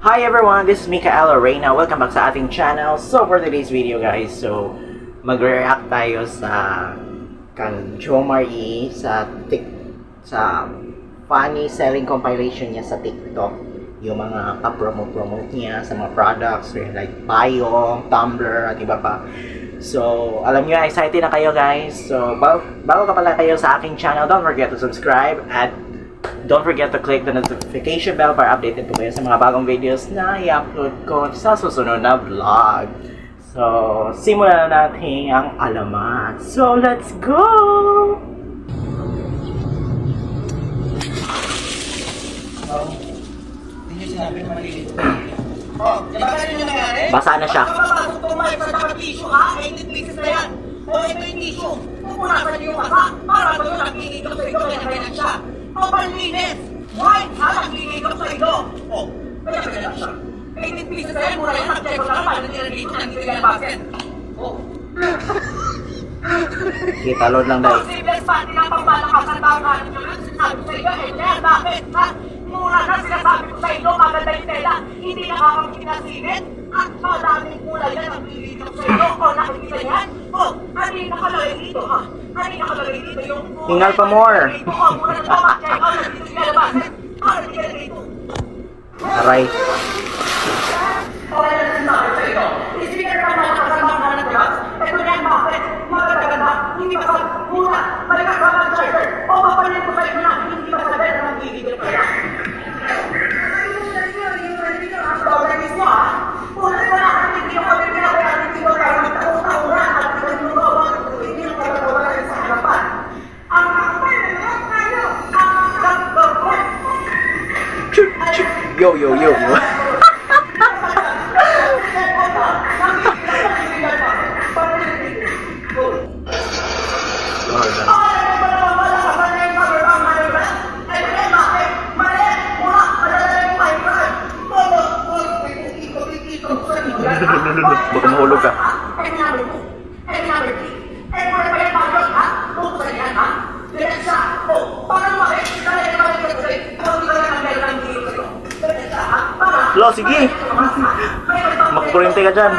Hi everyone, this is Mikaela Reyna. Welcome back sa ating channel. So for today's video guys, magre-react tayo sa kan Jomar E sa funny selling compilation niya sa TikTok. Yung mga pa-promote niya sa mga products like Payong, Tumblr at iba pa. So, alam niyo, excited na kayo guys. So, bago ka pala kayo sa aking channel, don't forget to subscribe at don't forget to click the notification bell para updated po kayo sa mga bagong videos na i-upload ko sa susunod na vlog. So, simulan na natin ang alamat. So, let's go! Hindi sinabi na malilito. Oh, diba rin yung nangyari? Basa na siya. Kapag tumayos sa naka-tissue ha, 18 pieces na yan. O ito yung tissue. Pupunasan niyo yung basa para ito yung naglilito sa ito kaya kaya siya. O panlinis! White ha, naglilito sa ito. O, kaya kaya siya. 18 pieces na yan, mura yan. Nag-check ko lang para hindi nalilito, nandito yan basket. O. Kita load lang dahil. Posibles pati ng pagmalakasan ba ang kanin nyo? Sinasabi ko sa iyo, eh, bakit ha? Mura na sinasabi ko sa inyo, maganda yung tela, hindi nakakapinasilid, at madaming kulay yan ang nililito sa inyo. O, nakikita yan? O, hindi nakalagay dito ha? Hindi nakalagay dito yung... Hingal pa more. O, mura na ito, mag-check out, nandito yung alabasin. Hindi ka dito. Aray. O, yan ang sinasabi sa inyo. Isipin na malakasan ba ang kanin nyo? Ito yan, bakit? Magaganda, hindi ba mura, balikas ba ang charter? O, papanin ko sa inyo na hindi ba sa bed na nagigigil kayo? Yo, yo, yo, yo. Baka mahulog ka. Lo, sige. Makakurente ka dyan.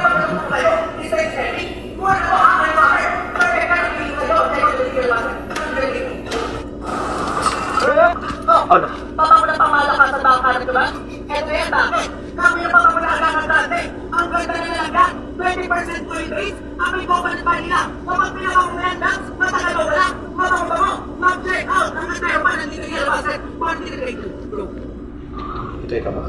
Ano? Papamulang pamalakasan ba ang kanan ko ba? Eto yan, bakit? Kami yung papamulaan ng dati. Ang ganda na nalangga, 20% po increase. Ang may government pa nila. Kapag pinakamulan lang, matagal na wala. Mabango-bango, mag-check out. Ang tayo pa nandito yung alabasan. 1 Go. Ito ito ba?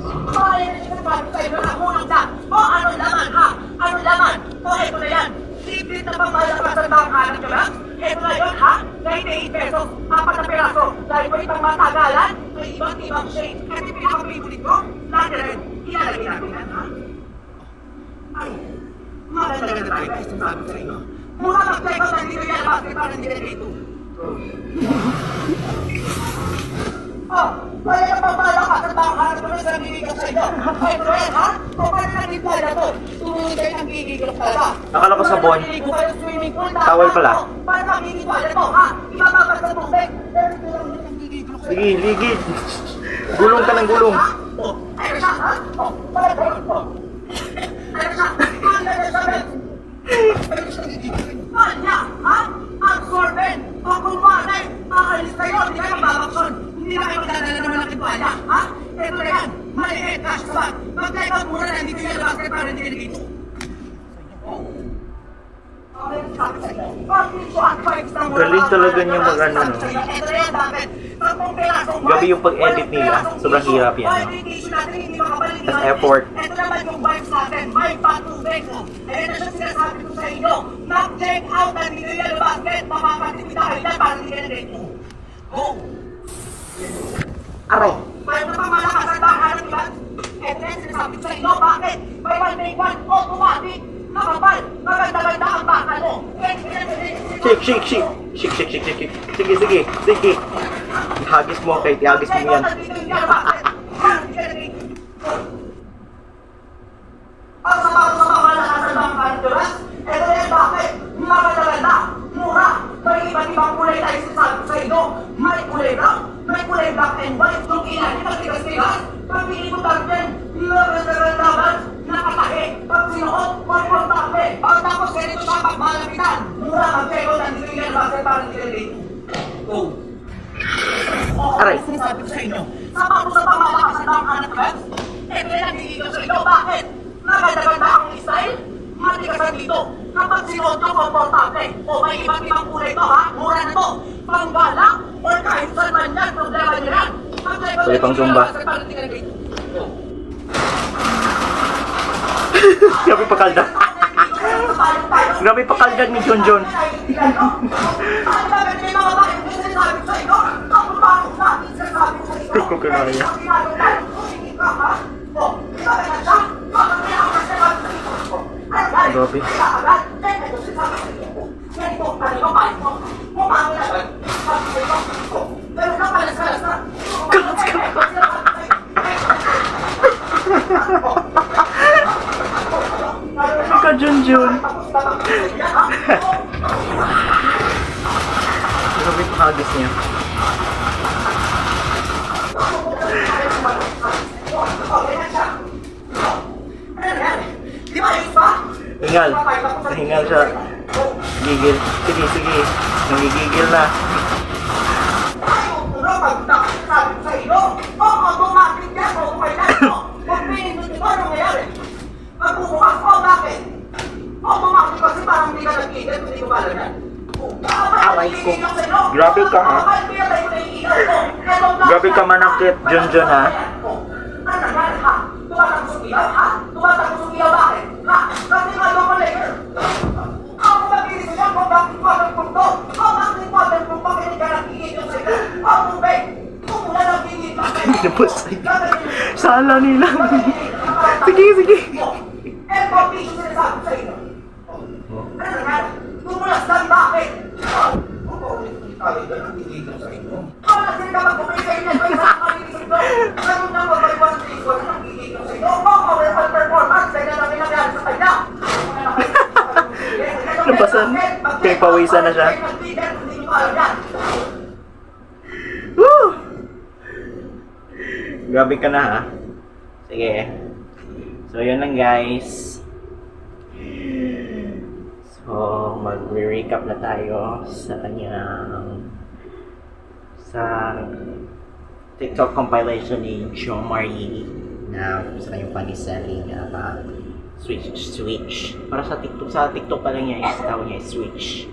Ay, sinasabi sa'yo na nakulang ka. O ano laman ha? Ano laman? O eto na yan. Libre na pamalakasan ba ang kanan ko ba? Eto na yun ha? 98 pesos, 4 na peraso. Dahil po itong matagalan, may ibang shade. Kasi pinaka-favorite ko, lahat na rin. Ilalagay natin yan ha? Ay, maganda na tayo guys, sinasabi sa inyo. Mura mag-check out ang dito yan, basket para hindi na dito. Oh, kaya na pamalakasan ba ang kanan ko na sa nabibigyan sa inyo? Ay, ito yan ha? O paano natin pala to? Tumunod kayo ng gigigilok talaga. Akala ko sabon. Maliligo kayo sa swimming pool. Towel pala. Para makikipala to, ha? Ibababad sa tubig. Pero ito lang yung nanggigigilok sa'yo. Sige, ligid. Gulong ka ng gulong. Oh, ayun siya, ha? Oh, para to. Oh. Ayun siya. Ang ganda siya, Ben. Ayun siya, gigigilok. Kanya, ha? Absorbent. O kung wanay, aalis kayo. Hindi kayo mababaksyon. Hindi na kayo magdadala naman ng kipala, ha? Ito na yan. Maliit, cash bag. Mag-check out muna na hindi kayo basket para hindi kayo dito. Galing talaga niya mag-ano, no? Gabi yung pag-edit nila. Sobrang hirap yan, no? Tas effort. Ito naman yung vibes natin. May patubig. Ayan na siya sinasabi ko sa inyo. Mag-check out na dito yung basket. Makakatipid tayo dyan para hindi kayo dito. Go! Aray. Paano pa malakasan ba ang hanap yan? Ito yan sinasabi ko sa inyo. Bakit? May one make one automatic. Nakapal, maganda-ganda ang bakal mo. Shake, shake, shake. Shake, shake, shake, shake. Sige, sige, sige. Ihagis mo, Kate. Ihagis mo yan. Ang sapatos sa pamalakasan ba ang kandulas? Ito yan bakit? Maganda-ganda, mura, may iba't ibang kulay tayo sinasabi sa inyo. May kulay brown, may kulay black and white. Yung ilalim, matigas-tigas. Pag piniputang din, na nagdaraman, nakatahi, pag sinuot, magportable. Pagkatapos ganito siya pagmalapitan. Mura ang pego ng nililigan base para nililigan. Go. Aray. Sinasabi ko sa inyo, sama ko sa pamalakas ng mga anak ko, eh pinagigil sa inyo, bakit? Nagadagan ang style? Matikasan dito. Kapag sinuot ko, komportable. O may iba't ibang kulay to ha, mura na to. Panggala, or kahit saan man yan, problema nyo yan. Pwede pang zumba. Grabe pa kalda. Grabe pa kalda ni John John. Ko kinaya. Grabe. Ka John John. Grabe pa hagis niya. Hingal. Hingal siya. Gigil. Sige, sige. Nangigigil na. Aray ko. Grabe ka ha. Grabe ka manakit, John John ha. Tumatagos ilaw, ha? Tumatagos ilaw bakit? Ha? Kasi nga local layer. Ako mabilis siya kung bakit ko ang punto. Kung bakit ko ang punto, hindi ka nakikita sa iyo. Ako, babe. Kung wala nang hingit ka sa'yo. Sala nila. Sige, sige. Eh, kung piso sinasabi sa iyo. Ano naman? Tumulas lang bakit? Ako, hindi ka nakikita sa iyo. Kung nasin ka mag-bumay sa inyo, may isang kalilisip ko. Ganun na mag-iwan sa iyo. Nabasan. Pinapawisan na siya. Woo! Grabe ka na ha. Sige. So yun lang guys. So mag-recap na tayo sa kanyang TikTok compilation ni Joe Marie na sa kanyang funny selling switch. Para sa TikTok pa lang niya is tawag niya switch.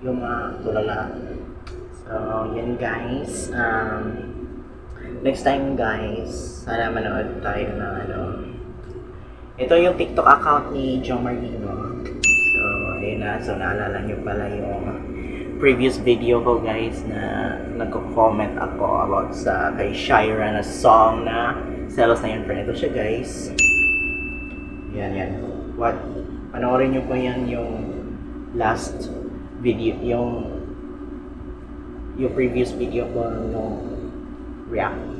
Yung tulala. So, yan guys. Next time guys, sana manood tayo ng ito yung TikTok account ni Joe Marie, no? So, ayun na. So, naalala nyo pala yung previous video ko guys na nagko-comment ako about sa kay Shira na song na Selos na Yun Friend. Ito siya guys. Yan. Panoorin nyo po yan yung last video, yung previous video ko nung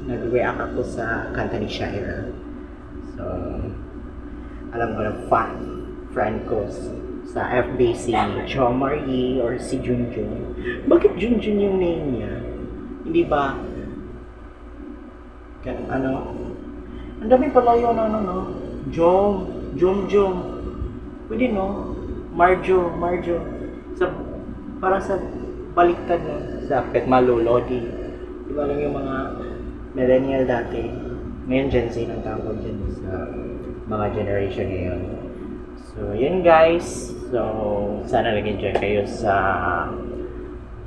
nag-react ako sa kanta ni Shira. So, alam ko na friend ko sa FB si Joe Marie or si Junjun. Bakit Junjun yung name niya? Hindi ba? Ang dami pala yun, Jom. Pwede no? Marjo. Parang sa baliktad no? Sa Petmalo, Lodi. Diba lang yung mga millennial dati. Ngayon Gen Z ng tawag dyan sa mga generation ngayon. So, yun guys. So, sana nag-enjoy kayo sa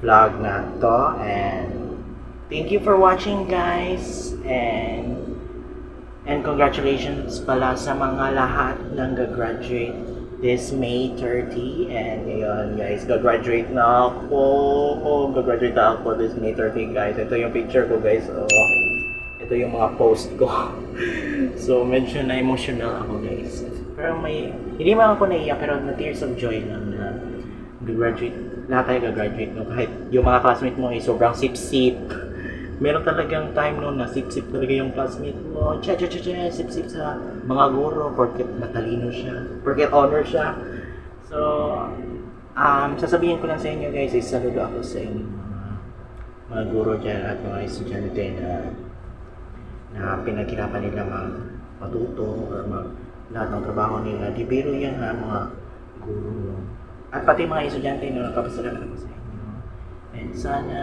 vlog na to. And thank you for watching guys. And congratulations pala sa mga lahat ng gagraduate this May 30. And ngayon guys, gagraduate na ako. Gagraduate na ako this May 30 guys. Ito yung picture ko guys. Ito yung mga post ko. So medyo na-emotional ako guys. Pero hindi man ako naiyak pero na tears of joy lang na gagraduate. Lahat tayo gagraduate no? Kahit yung mga classmate mo ay sobrang sip-sip. Meron talagang time noon na sip-sip talaga yung classmate mo. Sip-sip sa mga guro porket matalino siya. Porket honor siya. So, sasabihin ko lang sa inyo guys, saludo ako sa inyo mga guro dyan at mga estudyante na pinaghirapan nila matuto or lahat ng trabaho nila. Di biro yan ha, mga guro. At pati mga estudyante na nakapasalamat ako sa inyo. And sana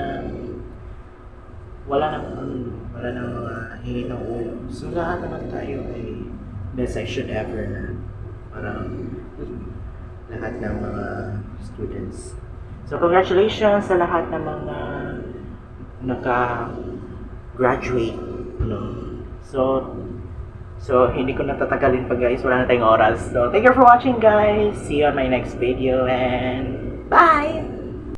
wala nang mga hingi ng ulo. So lahat naman tayo ay best section ever na parang lahat ng mga students. So congratulations sa lahat ng mga naka-graduate. So hindi ko natatagalin pa guys, wala na tayong oras. So thank you for watching guys. See you on my next video and bye!